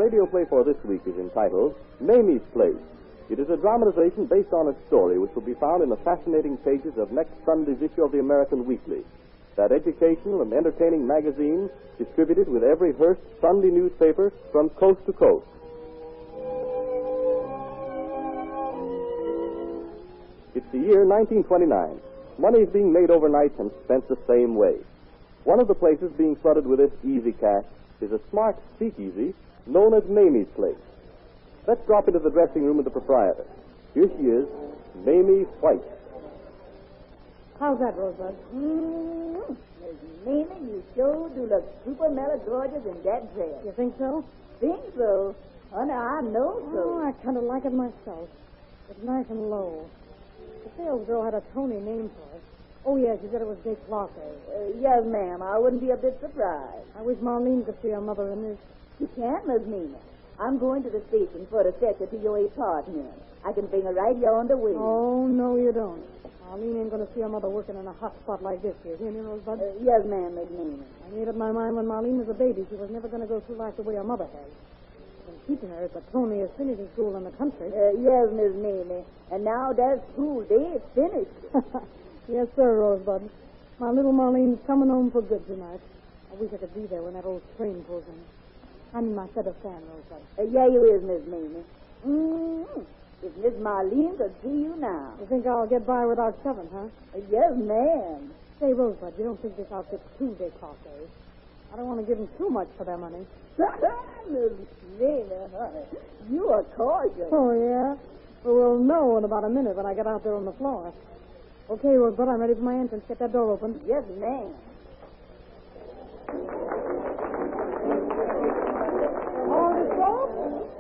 radio play for this week is entitled Mamies' Place. It is a dramatization based on a story which will be found in the fascinating pages of next Sunday's issue of the American Weekly, that educational and entertaining magazine distributed with every Hearst Sunday newspaper from coast to coast. It's the year 1929. Money is being made overnight and spent the same way. One of the places being flooded with this easy cash is a smart speakeasy known as Mamies' Place. Let's drop into the dressing room of the proprietor. Here she is, Mamie White. How's that, Rosebud? Miss Mamie, you sure do look super mellow gorgeous in that dress. You think so? Think so? Honey, I know so. Oh, I kind of like it myself. It's nice and low. The sales girl had a Tony name for it. Oh, yes, she said it was Dick Clark. Yes, ma'am. I wouldn't be a bit surprised. I wish Marlene could see her mother in this. You can't, Miss Mamie. I'm going to the station for to fetch her to your apartment. I can bring her right here on the way. Oh, no, you don't. Marlene ain't going to see her mother working in a hot spot like this. You hear me, Rosebud? Yes, ma'am, Miss Mamie. I made up my mind when Marlene was a baby she was never going to go through life the way her mother has. And keeping her at the Tony Affinity School in the country. Yes, Miss Mamie. And now that school day is finished. Yes, sir, Rosebud. My little Marlene's coming home for good tonight. I wish I could be there when that old train pulls in. I need my feather fan, Rosebud. Yeah, you is, Miss Mamie. If Miss Marlene could see you now. You think I'll get by without shoving, huh? Yes, ma'am. Say, Rosebud, you don't think this outfit's too décolleté? I don't want to give them too much for their money. Miss Mamie, honey, you are gorgeous. Oh, yeah? Well, we'll know in about a minute when I get out there on the floor. Okay, Rosebud, I'm ready for my entrance. Get that door open. Yes, ma'am. All this folks?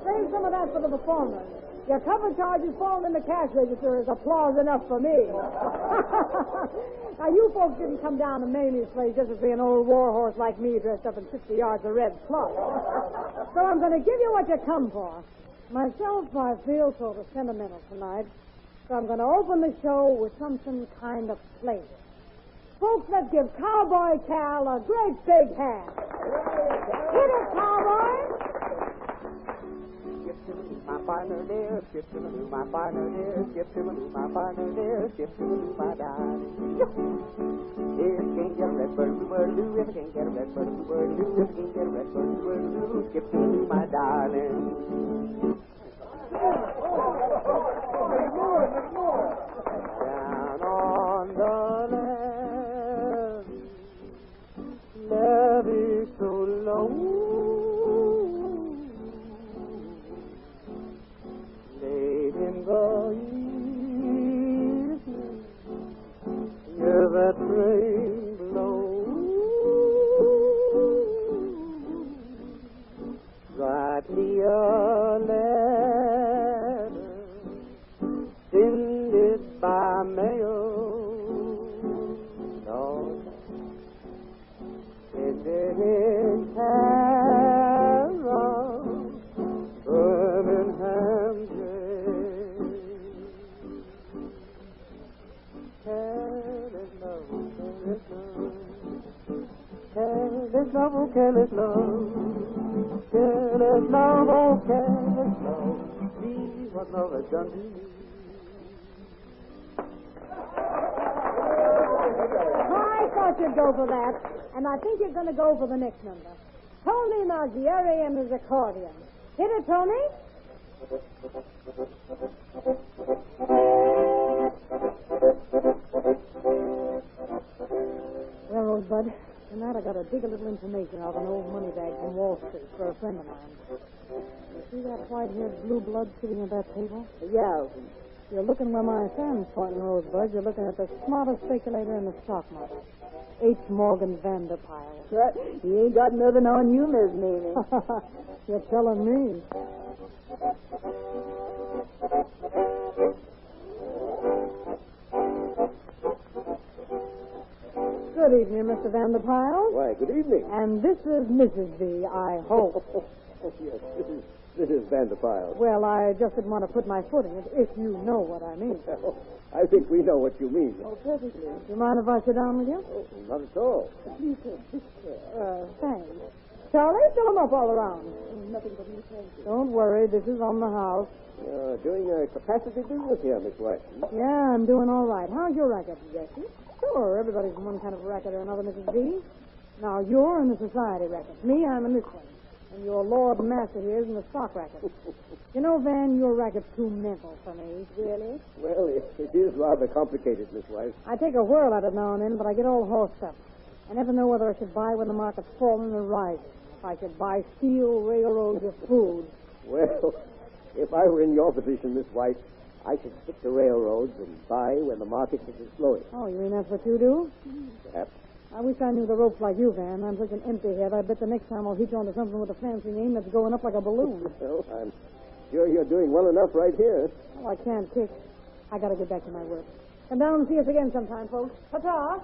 Save some of that for the performers. Your cover charges falling in the cash register is applause enough for me. Now, you folks didn't come down to Mamie's place just to see an old war horse like me dressed up in 60 yards of red plush. So I'm going to give you what you come for. Myself, I feel sort of sentimental tonight. So I'm going to open the show with something kind of flavor. Folks, let's give Cowboy Cal a great big hand. Hit it, Cowboy! Skip to my partner dear, skip to my partner dear, skip to my partner dear, skip to my darling. If you can't get a red bird, blue bird, blue, if you can't get a red bird, blue bird, blue, if you can't get a red bird, blue bird, blue, skip to my darling. Down on the land, levee so low. That rain blows, write me a letter, send it by mail, Lord, send it in Harold, Birmingham, careless love, oh careless love, careless love, oh careless love, see what love has done to me. I thought you'd go for that, and I think you're going to go for the next number. Tony Mazzieri and his accordion. Hit it, Tony. Well, Rosebud, tonight I got to dig a little information out of an old money bag from Wall Street for a friend of mine. You see that white-haired blue blood sitting at that table? Yeah. You're looking where my fan's pointing, Rosebud. You're looking at the smartest speculator in the stock market, H. Morgan Vanderpyle. He ain't got nothing on you, Miss Mamie. You're telling me. Good evening, Mr. Vanderpyle. Why, good evening. And this is Mrs. V, I hope. Oh, yes, this is Vanderpyle. Well, I just didn't want to put my foot in it, if you know what I mean. Well, I think we know what you mean. Oh, perfectly. Do you mind if I sit down with you? Oh, not at all. Please, this chair. Thanks. Charlie, fill them up all around. Nothing but me, thank you. Don't worry, this is on the house. You're doing a capacity business here, Miss White. Yeah, I'm doing all right. How's your racket, Jesse? Sure, everybody's in one kind of racket or another, Mrs. B. Now, you're in the society racket. Me, I'm in this one. And your Lord Master here is in the stock racket. You know, Van, your racket's too mental for me. Really? Well, it is rather complicated, Miss White. I take a whirl at it now and then, but I get all horsed up. I never know whether I should buy when the market's falling or rising. If I should buy steel, railroads, or food. Well, if I were in your position, Miss White, I should stick to railroads and buy when the market is slowing. Oh, you mean that's what you do? Perhaps. I wish I knew the ropes like you, Van. I'm such an empty head. I bet the next time I'll hitch onto something with a fancy name that's going up like a balloon. Well, I'm sure you're doing well enough right here. Oh, I can't kick. I gotta get back to my work. Come down and see us again sometime, folks. Ta-ta!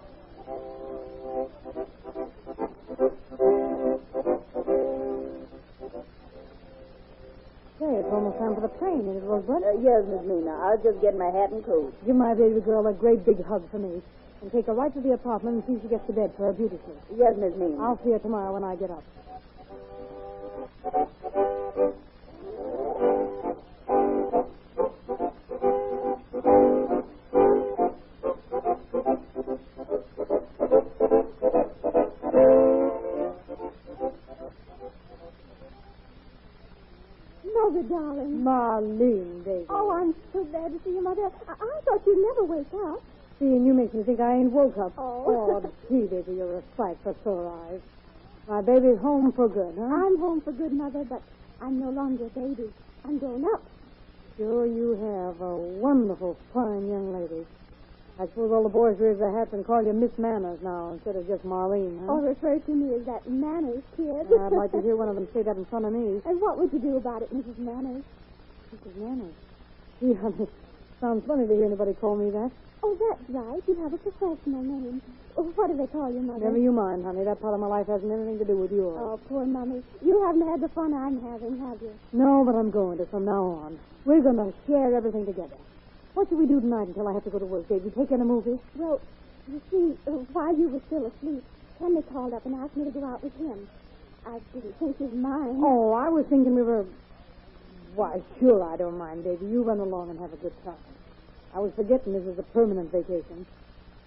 Say, it's almost time for the train, isn't it, Rosebud? Yes, Miss Nina. I'll just get my hat and coat. Give my baby girl a great big hug for me. And take her right to the apartment and see if she gets to bed for her beauty sleep. Yes, Miss Nina. I'll see her tomorrow when I get up. Mother, darling. Marlene, baby. Oh, I'm so glad to see you, Mother. I thought you'd never wake up. Seeing you makes me think I ain't woke up. Oh. Gee, baby, you're a sight for sore eyes. My baby's home for good, huh? I'm home for good, Mother, but I'm no longer a baby. I'm grown up. Sure you have. A wonderful, fine young lady. I suppose all the boys raise their hats and call you Miss Manners now instead of just Marlene, huh? Or refer to me as that Manners kid. I'd like to hear one of them say that in front of me. And what would you do about it, Mrs. Manners? Mrs. Manners? Gee, honey, sounds funny to hear anybody call me that. Oh, that's right. You have a professional name. Oh, what do they call you, Mother? Never you mind, honey. That part of my life hasn't anything to do with yours. Oh, poor Mummy. You haven't had the fun I'm having, have you? No, but I'm going to from now on. We're going to share everything together. What should we do tonight until I have to go to work, Dave? You take in a movie? Well, you see, while you were still asleep, Henry called up and asked me to go out with him. I didn't think he'd mind. Oh, I was thinking we were... Why, sure, I don't mind, Davy. You run along and have a good time. I was forgetting this is a permanent vacation.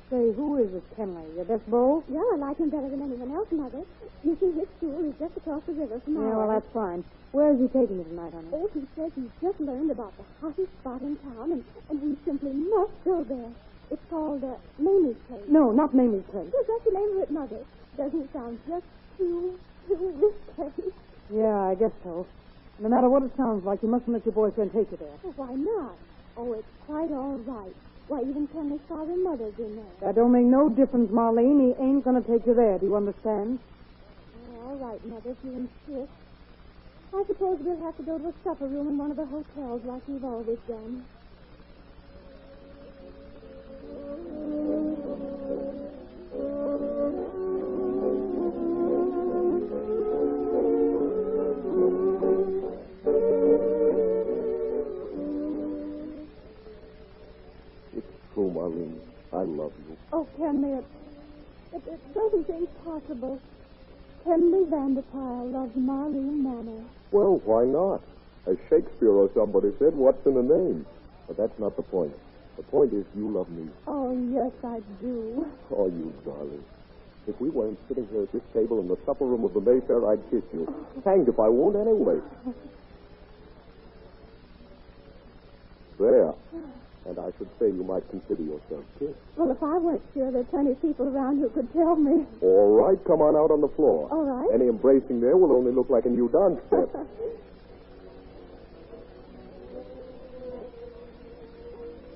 Say, who is this Kenley? Your best beau? Yeah, I like him better than anyone else, Mother. You see, his school is just across the river from ours. Yeah, well, that's fine. Where is he taking you tonight, honey? Oh, he says he's just learned about the hottest spot in town, and he simply must go there. It's called Mamies' Place. No, not Mamies' Place. Yes, that's the name of it, Mother. Doesn't it sound just too risky? Yeah, I guess so. No matter what it sounds like, you mustn't let your boyfriend take you there. Well, why not? Oh, it's quite all right. Why, even Kenley's father and mother do know. That don't make no difference, Marlene. He ain't going to take you there. Do you understand? Oh, all right, Mother, if you insist. I suppose we'll have to go to a supper room in one of the hotels like we've always done. True, Marlene. I love you. Oh, Kenley, it doesn't seem possible. Kenley Vanderpyle loves Marlene Manor. Well, why not? As Shakespeare or somebody said, what's in a name? But that's not the point. The point is you love me. Oh, yes, I do. Oh, you darling. If we weren't sitting here at this table in the supper room of the Mayfair, I'd kiss you. Hanged if I won't anyway. There. And I should say you might consider yourself kissed. Well, if I weren't sure, there are plenty of people around who could tell me. All right, come on out on the floor. All right. Any embracing there will only look like a new dance step.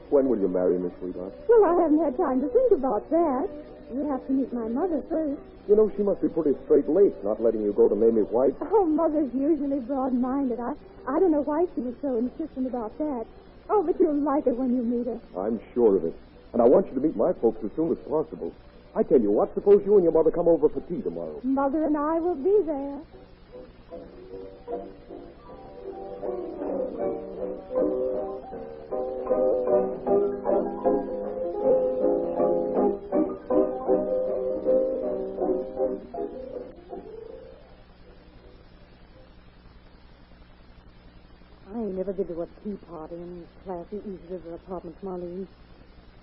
When will you marry me, sweetheart? Well, I haven't had time to think about that. You have to meet my mother first. You know, she must be pretty straight-laced, not letting you go to Mamie White. Oh, Mother's usually broad-minded. I don't know why she was so insistent about that. Oh, but you'll like her when you meet her. I'm sure of it. And I want you to meet my folks as soon as possible. I tell you what, suppose you and your mother come over for tea tomorrow. Mother and I will be there. I ain't never been to a tea party in classy East River apartments, Marlene.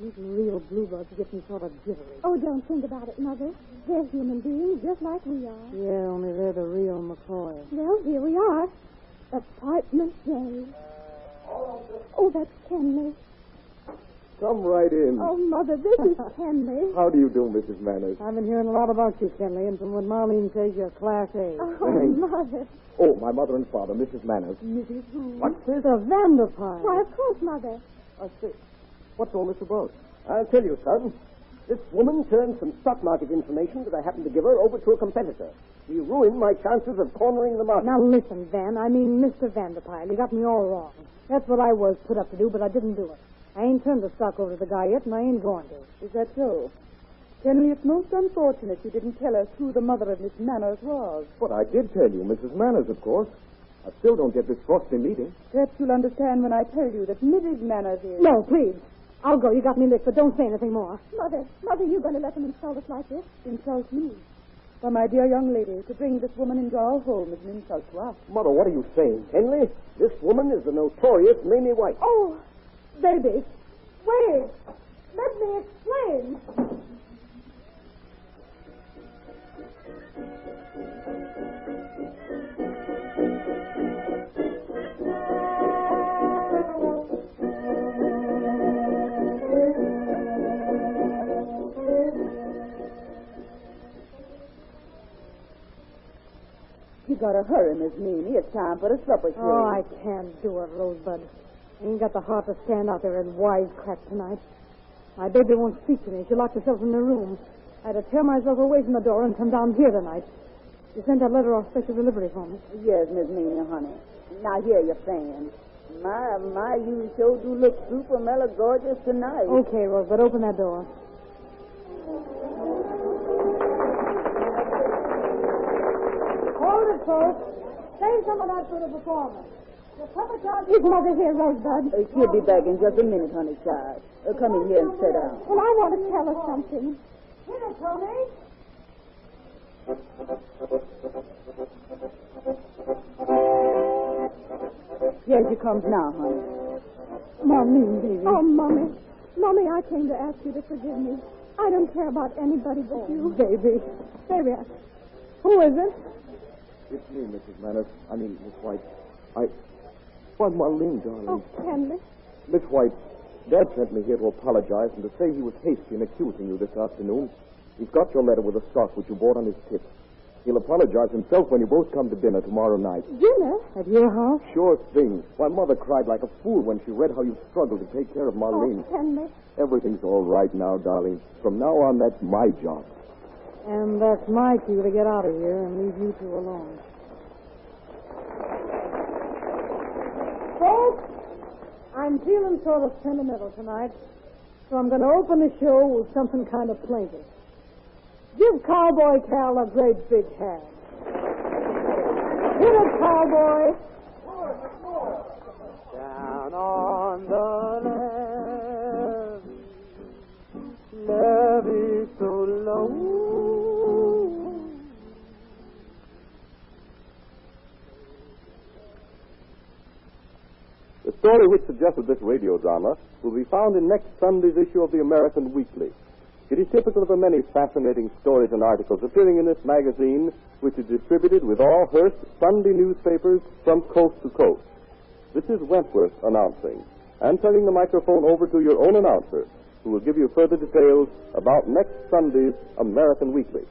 These real bluebirds get me sort of jittery. Oh, don't think about it, Mother. They're human beings just like we are. Yeah, only they're the real McCoys. Well, here we are. Apartment J. Oh, that's Kenley. Come right in. Oh, Mother, this is Kenley. How do you do, Mrs. Manners? I've been hearing a lot about you, Kenley, and from what Marlene says, you're Class A. Oh, Thanks. Mother. Oh, my mother and father, Mrs. Manners. Mrs. Who? What's this? The Vanderpine. Why, of course, Mother. I say, what's all this about? I'll tell you, son. This woman turned some stock market information that I happened to give her over to a competitor. She ruined my chances of cornering the market. Now, listen, Van. I mean, Mr. Vanderpine. You got me all wrong. That's what I was put up to do, but I didn't do it. I ain't turned the stock over to the guy yet, and I ain't going to. Is that so? Henry, it's most unfortunate you didn't tell us who the mother of Miss Manners was. But I did tell you, Mrs. Manners, of course. I still don't get this frosty meeting. Perhaps you'll understand when I tell you that Mrs. Manners is... No, please. I'll go. You got me licked, but don't say anything more. Mother, you going to let them insult us like this? Insult me? Why, my dear young lady, to bring this woman into our home is an insult to us. Mother, what are you saying? Henley, this woman is the notorious Mamie White. Oh, baby. Wait. Let me explain. You gotta hurry, Miss Mamie. It's time for the supper show. Oh, I can't do it, Rosebud. I ain't got the heart to stand out there and wisecrack tonight. My baby won't speak to me. She locked herself in the room. I had to tear myself away from the door and come down here tonight. You sent that letter off special delivery for me. Yes, Miss Mamie, honey. Now, here you're saying. My, you sure do look super mellow gorgeous tonight. Okay, Rosebud, open that door. Hold it, folks. Save some of that for the performance. His mother here, Rosebud. She'll be back in just a minute, honey, child. Come in here and sit down. Well, I want to tell her something. Here, Tony. Here she comes now, honey. Marlene, baby. Oh, Mommy. Mommy, I came to ask you to forgive me. I don't care about anybody but you. Baby. Baby, Who is it? It's me, Mrs. Manners. I mean, Miss White. Why, Marlene, darling. oh, Kenley. Miss White, Dad sent me here to apologize and to say he was hasty in accusing you this afternoon. He's got your letter with the stock which you bought on his tip. He'll apologize himself when you both come to dinner tomorrow night. Dinner? At your house? Sure thing. My mother cried like a fool when she read how you struggled to take care of Marlene. Oh, Kenley. Everything's all right now, darling. From now on, that's my job. And that's my cue to get out of here and leave you two alone. Folks, I'm feeling sort of sentimental tonight, so I'm going to open the show with something kind of plaintive. Give Cowboy Cal a great big hand. Hit it, Cowboy. Down on the levee so low. The story which suggested this radio drama will be found in next Sunday's issue of the American Weekly. It is typical of the many fascinating stories and articles appearing in this magazine, which is distributed with all Hearst Sunday newspapers from coast to coast. This is Wentworth announcing, and turning the microphone over to your own announcer, who will give you further details about next Sunday's American Weekly.